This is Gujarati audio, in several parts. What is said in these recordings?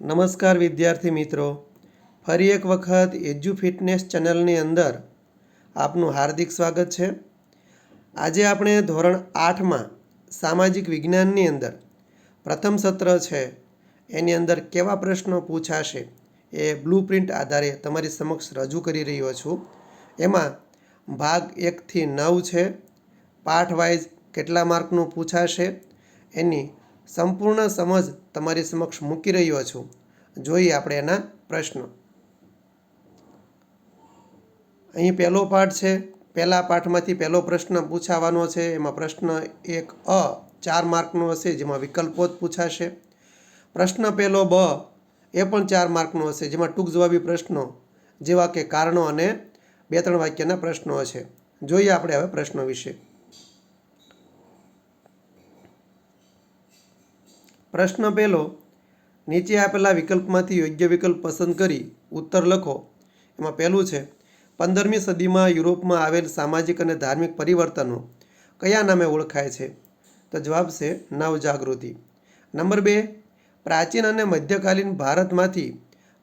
નમસ્કાર વિદ્યાર્થી મિત્રો, ફરી એક વખત એજ્યુ ફિટનેસ ચેનલની અંદર આપનું હાર્દિક સ્વાગત છે. આજે આપણે ધોરણ 8માં સામાજિક વિજ્ઞાનની અંદર પ્રથમ સત્ર છે એની અંદર કેવા પ્રશ્નો પૂછાશે એ બ્લુપ્રિન્ટ આધારે તમારી સમક્ષ રજૂ કરી રહ્યો છું. એમાં ભાગ 1 થી 9 છે. પાઠ વાઇઝ કેટલા માર્કનું પૂછાશે એની સંપૂર્ણ સમજ તમારી સમક્ષ મૂકી રહ્યો છું. જોઈએ આપણે એના પ્રશ્નો. અહીં પહેલો પાઠ છે. પહેલા પાઠમાંથી પહેલો પ્રશ્ન પૂછાવાનો છે. એમાં પ્રશ્ન 1 4 માર્કનો હશે, જેમાં વિકલ્પો જ પૂછાશે. પ્રશ્ન પહેલો બ એ પણ 4 માર્કનો હશે, જેમાં ટૂંક જવાબી પ્રશ્નો જેવા કે કારણો અને 2-3 વાક્યના પ્રશ્નો હશે. જોઈએ આપણે હવે પ્રશ્નો વિશે. પ્રશ્ન પહેલો, નીચે આપેલા વિકલ્પમાંથી યોગ્ય વિકલ્પ પસંદ કરી ઉત્તર લખો. એમાં પહેલું છે, 15મી સદીમાં યુરોપમાં આવેલ સામાજિક અને ધાર્મિક પરિવર્તનો કયા નામે ઓળખાય છે? તો જવાબ છે નવજાગૃતિ. નંબર 2, પ્રાચીન અને મધ્યકાલીન ભારતમાંથી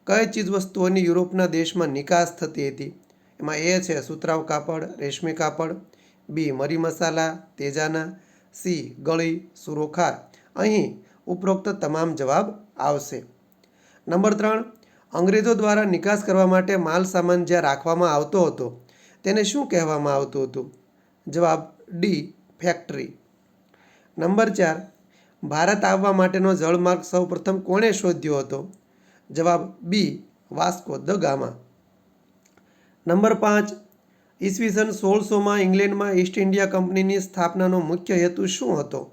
કઈ ચીજવસ્તુઓની યુરોપના દેશમાં નિકાસ થતી હતી? એમાં એ છે સુતરાઉ કાપડ, રેશમી કાપડ, બી મરી મસાલા, તેજાના, સી ગળી, સુરોખાર. અહીં ઉપરોક્ત તમામ જવાબ આવશે. નંબર 3, અંગ્રેજો દ્વારા નિકાસ કરવા માટે માલ સામાન જ્યાં રાખવામાં આવતો હતો તેને શું કહેવામાં આવતું હતું? જવાબ ડી ફેક્ટરી. નંબર 4, ભારત આવવા માટેનો જળમાર્ગ સૌપ્રથમ કોણે શોધ્યો હતો? જવાબ બી વાસ્કો દ ગામા. નંબર 5, ઈસવીસન 1600માં ઇંગ્લેન્ડમાં ઈસ્ટ ઇન્ડિયા કંપનીની સ્થાપનાનો મુખ્ય હેતુ શું હતો?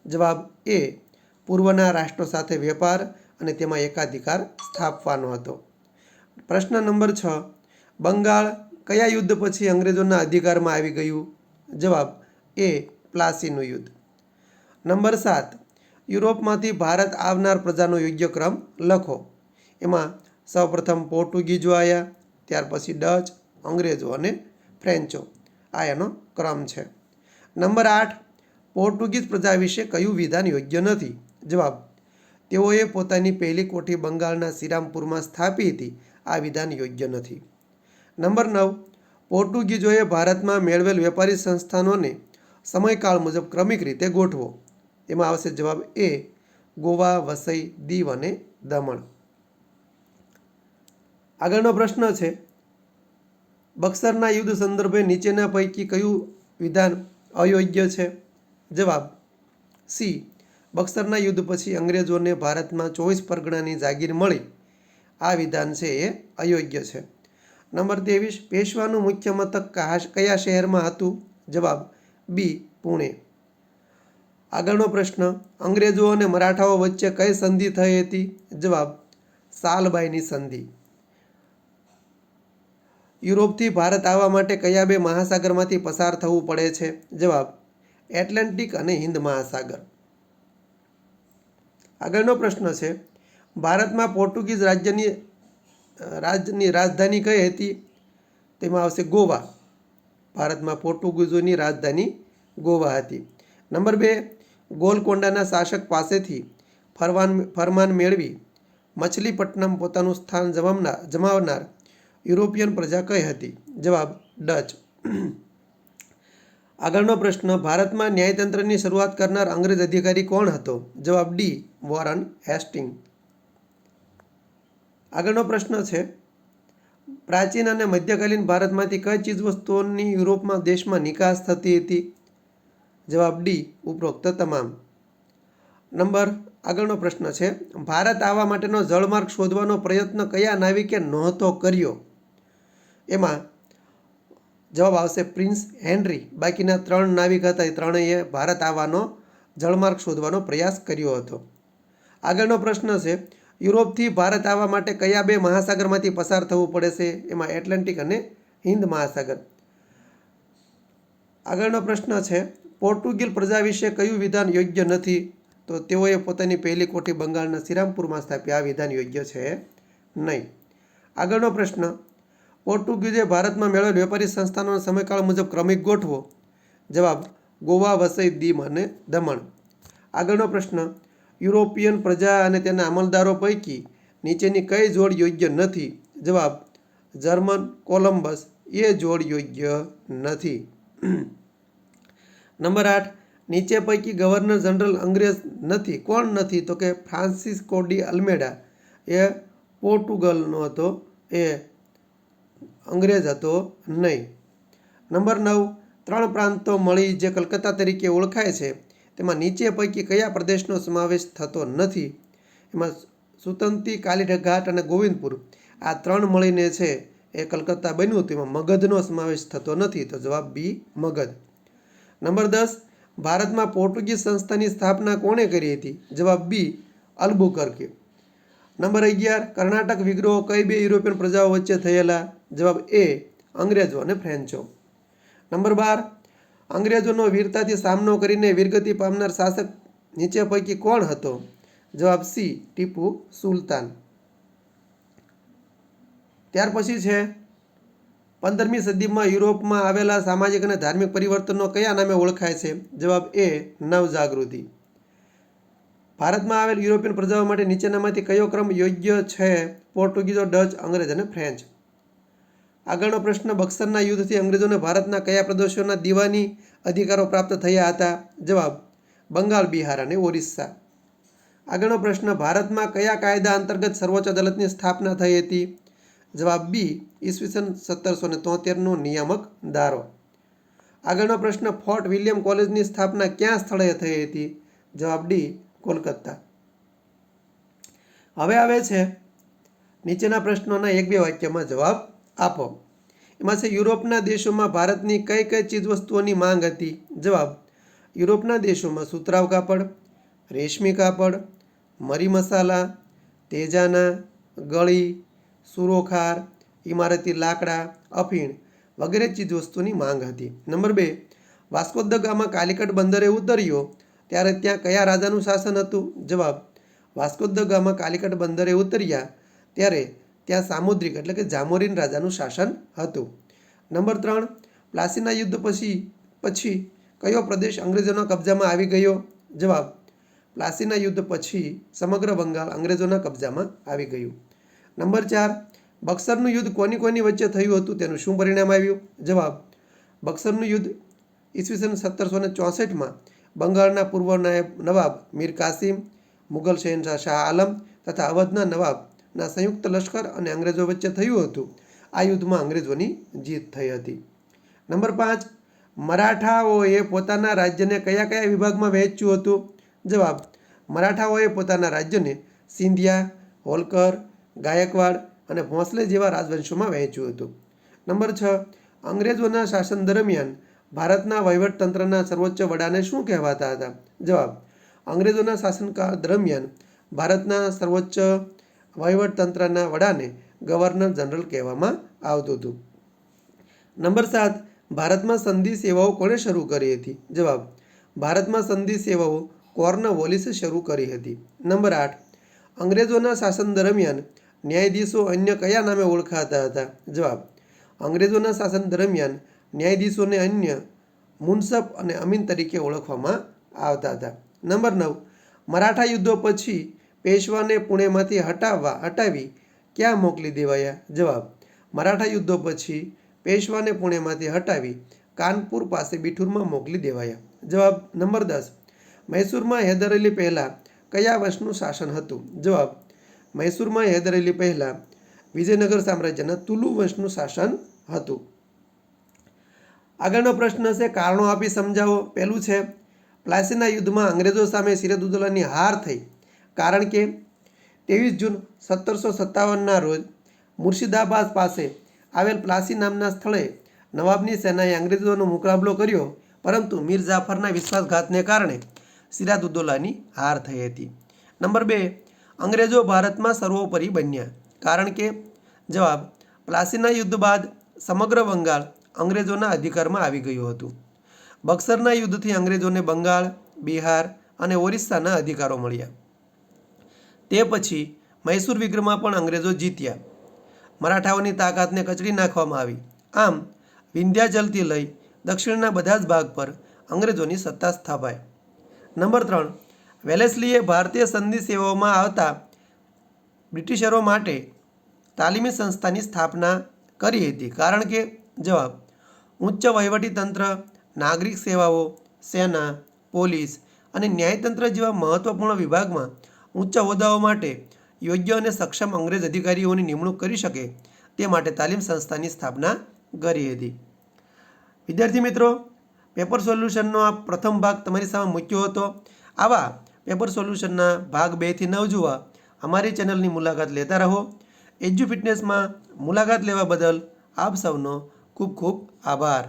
જવાબ એ પૂર્વના રાષ્ટ્રો સાથે વેપાર અને તેમાં એકાધિકાર સ્થાપવાનો હતો. પ્રશ્ન નંબર 6, બંગાળ કયા યુદ્ધ પછી અંગ્રેજોના અધિકારમાં આવી ગયું? જવાબ એ પ્લાસીનું યુદ્ધ. નંબર 7, યુરોપમાંથી ભારત આવનાર પ્રજાનો યોગ્ય ક્રમ લખો. એમાં સૌપ્રથમ પોર્ટુગીઝો આવ્યા, ત્યાર પછી ડચ, અંગ્રેજો અને ફ્રેન્ચો. આ એનો ક્રમ છે. નંબર 8, પોર્ટુગીઝ પ્રજા વિશે કયું વિધાન યોગ્ય નથી? જવાબ તેઓએ પોતાની પહેલી કોઠી બંગાળના શ્રીરામપુરમાં સ્થાપી હતી. આ વિધાન યોગ્ય નથી. નંબર 9, પોર્ટુગીઝોએ ભારતમાં મેળવેલ વેપારી સંસ્થાનોને સમયકાળ મુજબ ક્રમિક રીતે ગોઠવો. એમાં આવશે જવાબ એ ગોવા, વસઈ, દીવ અને દમણ. આગળનો પ્રશ્ન છે, બક્સરના યુદ્ધ સંદર્ભે નીચેના પૈકી કયું વિધાન અયોગ્ય છે? જવાબ સી બક્સરના યુદ્ધ પછી અંગ્રેજોને ભારતમાં 24 પરગણાની જાગીર મળી. આ વિધાન છે એ અયોગ્ય છે. નંબર 23, પેશવાનું મુખ્ય મથક કયા શહેરમાં હતું? જવાબ બી પુણે. આગળનો પ્રશ્ન, અંગ્રેજો અને મરાઠાઓ વચ્ચે કઈ સંધિ થઈ હતી? જવાબ સાલબાઈની સંધિ. યુરોપથી ભારત આવવા માટે કયા બે મહાસાગરમાંથી પસાર થવું પડે છે? જવાબ એટલાન્ટિક અને હિન્દ મહાસાગર. આગળનો પ્રશ્ન છે, ભારતમાં પોર્ટુગીઝ રાજ્યની રાજધાની કઈ હતી? તેમાં આવશે ગોવા. ભારતમાં પોર્ટુગીઝોની રાજધાની ગોવા હતી. નંબર 2, ગોલકોંડાના શાસક પાસેથી ફરમાન મેળવી મછલીપટ્ટનમ પોતાનું સ્થાન જમાવનાર યુરોપિયન પ્રજા કઈ હતી? જવાબ ડચ. આગળનો પ્રશ્ન, ભારતમાં ન્યાયતંત્રની શરૂઆત કરનાર અંગ્રેજ અધિકારી કોણ હતો? જવાબ ડી વોરન હેસ્ટિંગ. આગળનો પ્રશ્ન છે, પ્રાચીન અને મધ્યકાલીન ભારતમાંથી કઈ ચીજવસ્તુઓની યુરોપમાં દેશમાં નિકાસ થતી હતી? જવાબ ડી ઉપરોક્ત તમામ. આગળનો પ્રશ્ન છે, ભારત આવવા માટેનો જળમાર્ગ શોધવાનો પ્રયત્ન કયા નાવિકે નહોતો કર્યો? એમાં જવાબ આવશે પ્રિન્સ હેનરી. બાકીના 3 નાવિક હતા, એ ત્રણેય ભારત આવવાનો જળમાર્ગ શોધવાનો પ્રયાસ કર્યો હતો. આગળનો પ્રશ્ન છે, યુરોપથી ભારત આવવા માટે કયા બે મહાસાગરમાંથી પસાર થવું પડે છે? એમાં એટલાન્ટિક અને હિન્દ મહાસાગર. આગળનો પ્રશ્ન છે, પોર્ટુગીઝ પ્રજા વિશે કયું વિધાન યોગ્ય નથી? તો તેઓએ પોતાની પહેલી કોઠી બંગાળના શ્રીરામપુરમાં સ્થાપી. આ વિધાન યોગ્ય છે નહીં. આગળનો પ્રશ્ન, પોર્ટુગીઝે ભારતમાં મેળવેલ વેપારી સંસ્થાનોનો સમયકાળ મુજબ ક્રમિક ગોઠવો. જવાબ ગોવા, વસઈ, દીવ અને દમણ. આગળનો પ્રશ્ન, યુરોપિયન પ્રજા અને તેના અમલદારો પૈકી નીચેની કઈ જોડ યોગ્ય નથી? જવાબ જર્મન કોલમ્બસ એ જોડ યોગ્ય નથી. નંબર 8, નીચે પૈકી ગવર્નર જનરલ અંગ્રેજ નથી. કોણ નથી? તો કે ફ્રાન્સિસ્કો ડી અલ્મેડા એ પોર્ટુગલનો હતો, એ અંગ્રેજ હતો નહીં. નંબર 9, 3 પ્રાંતો મળી જે કલકત્તા તરીકે ઓળખાય છે તેમાં નીચે પૈકી કયા પ્રદેશનો સમાવેશ થતો નથી? એમાં સુતંતી, કાલીઘાટ અને ગોવિંદપુર આ 3 મળીને છે એ કલકત્તા બન્યું. તેમાં મગધનો સમાવેશ થતો નથી. તો જવાબ બી મગધ. નંબર 10, ભારતમાં પોર્ટુગીઝ સંસ્થાની સ્થાપના કોણે કરી હતી? જવાબ બી અલ્બુકર્કે. નંબર 11, કર્ણાટક વિગ્રહો કઈ 2 યુરોપિયન પ્રજાઓ વચ્ચે થયેલા? જવાબ એ અંગ્રેજો અને ફ્રેન્ચો. નંબર 12, અંગ્રેજોનો વીરતાથી સામનો કરીને વીરગતિ પામનાર શાસક નીચે પૈકી કોણ હતો? જવાબ સી ટીપુ સુલતાન. ત્યાર પછી છે 15મી સદીમાં યુરોપમાં આવેલા સામાજિક અને ધાર્મિક પરિવર્તનો કયા નામે ઓળખાય છે? જવાબ એ નવજાગૃતિ. ભારતમાં આવેલ યુરોપિયન પ્રજાઓ માટે નીચેનામાંથી કયો ક્રમ યોગ્ય છે? પોર્ટુગીઝો, ડચ, અંગ્રેજ અને ફ્રેન્ચ. આગળનો પ્રશ્ન, બક્સરના યુદ્ધથી અંગ્રેજોને ભારતના કયા પ્રદેશોના દીવાની અધિકારો પ્રાપ્ત થયા હતા? જવાબ બંગાળ, બિહાર અને ઓરિસ્સા. આગળનો પ્રશ્ન, ભારતમાં કયા કાયદા અંતર્ગત સર્વોચ્ચ અદાલતની સ્થાપના થઈ હતી? જવાબ બી ઈસવીસન 1773નો નિયામક ધારો. આગળનો પ્રશ્ન, ફોર્ટ વિલિયમ કોલેજની સ્થાપના ક્યાં સ્થળે થઈ હતી? જવાબ ડી કોલકાતા. હવે આવે છે નીચેના પ્રશ્નોના 1-2 વાક્યમાં જવાબ આપો. એમાં છે યુરોપના દેશોમાં ભારતની કઈ કઈ ચીજવસ્તુઓની માંગ હતી? જવાબ યુરોપના દેશોમાં સુતરાઉ કાપડ, રેશમી કાપડ, મરી મસાલા, તેજાના, ગળી, સુરોખાર, ઇમારતી લાકડા, અફીણ વગેરે ચીજવસ્તુની માંગ હતી. Number 2, Vasco da gamma Calicut બંદરે ઉતર્યો ત્યારે ત્યાં કયા રાજાનું શાસન હતું? જવાબ વાસ્કો દ ગામા કાલિકટ બંદરે ઉતર્યા ત્યારે ત્યાં સામુદ્રિક એટલે કે જામોરીન રાજાનું શાસન હતું. નંબર 3, પ્લાસીના યુદ્ધ પછી કયો પ્રદેશ અંગ્રેજોના કબજામાં આવી ગયો? જવાબ પ્લાસીના યુદ્ધ પછી સમગ્ર બંગાળ અંગ્રેજોના કબજામાં આવી ગયું. નંબર 4, બક્સરનું યુદ્ધ કોની કોની વચ્ચે થયું હતું? તેનું શું પરિણામ આવ્યું? જવાબ બક્સરનું યુદ્ધ ઈસવીસન 1764માં બંગાળના પૂર્વ નવાબ મીર કાસિમ, મુગલ શહેનશાહ શાહ આલમ તથા અવધના નવાબના સંયુક્ત લશ્કર અને અંગ્રેજો વચ્ચે થયું હતું. આ યુદ્ધમાં અંગ્રેજોની જીત થઈ હતી. નંબર 5, મરાઠાઓએ પોતાના રાજ્યને કયા કયા વિભાગમાં વહેંચ્યું હતું? જવાબ મરાઠાઓએ પોતાના રાજ્યને સિંધિયા, હોલકર, ગાયકવાડ અને ભોંસલે જેવા રાજવંશોમાં વહેંચ્યું હતું. નંબર 6, અંગ્રેજોના શાસન દરમિયાન ભારતના વહીવટતંત્રના સર્વોચ્ચ વડાને શું કહેવાતા હતા? જવાબ અંગ્રેજોના શાસનકાળ દરમિયાન ભારતના સર્વોચ્ચ વહીવટતંત્રના વડાને ગવર્નર જનરલ કહેવામાં આવતું હતું. નંબર 7, ભારતમાં સંધિ સેવાઓ કોણે શરૂ કરી હતી? જવાબ ભારતમાં સંધિ સેવાઓ કોર્નવોલિસે શરૂ કરી હતી. નંબર 8, અંગ્રેજોના શાસન દરમિયાન ન્યાયાધીશો અન્ય કયા નામે ઓળખાતા હતા? જવાબ અંગ્રેજોના શાસન દરમિયાન ન્યાયાધીશોને અન્ય મુનસફ અને અમીન તરીકે ઓળખવામાં આવતા હતા. નંબર 9, મરાઠા યુદ્ધો પછી પેશવાને પુણેમાંથી હટાવી ક્યાં મોકલી દેવાયા? જવાબ મરાઠા યુદ્ધો પછી પેશવાને પુણેમાંથી હટાવી કાનપુર પાસે બિઠુરમાં મોકલી દેવાયા. જવાબ નંબર 10, મૈસૂરમાં હૈદર અલી પહેલાં કયા વંશનું શાસન હતું? જવાબ મૈસૂરમાં હૈદર અલી પહેલાં વિજયનગર સામ્રાજ્યના તુલુ વંશનું શાસન હતું. આગળનો પ્રશ્ન છે કારણો આપી સમજાવો. પહેલું છે પ્લાસીના યુદ્ધમાં અંગ્રેજો સામે સિરાજુદ્દૌલાની હાર થઈ કારણ કે 23 જૂન 1757ના રોજ મુર્શિદાબાદ પાસે આવેલ પ્લાસી નામના સ્થળે નવાબની સેનાએ અંગ્રેજોનો મુકાબલો કર્યો, પરંતુ મીર જાફરના વિશ્વાસઘાતને કારણે સિરાજુદ્દૌલાની હાર થઈ હતી. નંબર 2, અંગ્રેજો ભારતમાં સર્વોપરી બન્યા કારણ કે? જવાબ પ્લાસીના યુદ્ધ બાદ સમગ્ર બંગાળ અંગ્રેજોના અધિકારમાં આવી ગયું હતું. બક્સરના યુદ્ધથી અંગ્રેજોને બંગાળ, બિહાર અને ઓરિસ્સાના અધિકારો મળ્યા. તે પછી મૈસૂર વિગ્રહમાં પણ અંગ્રેજો જીત્યા. મરાઠાઓની તાકાતને કચડી નાખવામાં આવી. આમ વિંધ્યાચલથી લઈ દક્ષિણના બધા જ ભાગ પર અંગ્રેજોની સત્તા સ્થાપાઈ. નંબર 3, વેલેસ્લીએ ભારતીય સનદી સેવાઓમાં આવતા બ્રિટિશરો માટે તાલીમી સંસ્થાની સ્થાપના કરી હતી. કારણ કે જવાબ ઉચ્ચ વહીવટીતંત્ર, નાગરિક સેવાઓ, સેના, પોલીસ અને ન્યાયતંત્ર જેવા મહત્વપૂર્ણ વિભાગમાં ઉચ્ચ હોદ્દાઓ માટે યોગ્ય અને સક્ષમ અંગ્રેજ અધિકારીઓની નિમણૂક કરી શકે તે માટે તાલીમ સંસ્થાની સ્થાપના કરી હતી. વિદ્યાર્થી મિત્રો, પેપર સોલ્યુશનનો આ પ્રથમ ભાગ તમારી સામે મૂક્યો હતો. આવા પેપર સોલ્યુશનના ભાગ 2 થી 9 જોવા અમારી ચેનલની મુલાકાત લેતા રહો. એજ્યુ ફિટનેસમાં મુલાકાત લેવા બદલ આપ સૌનો ખૂબ ખૂબ આભાર.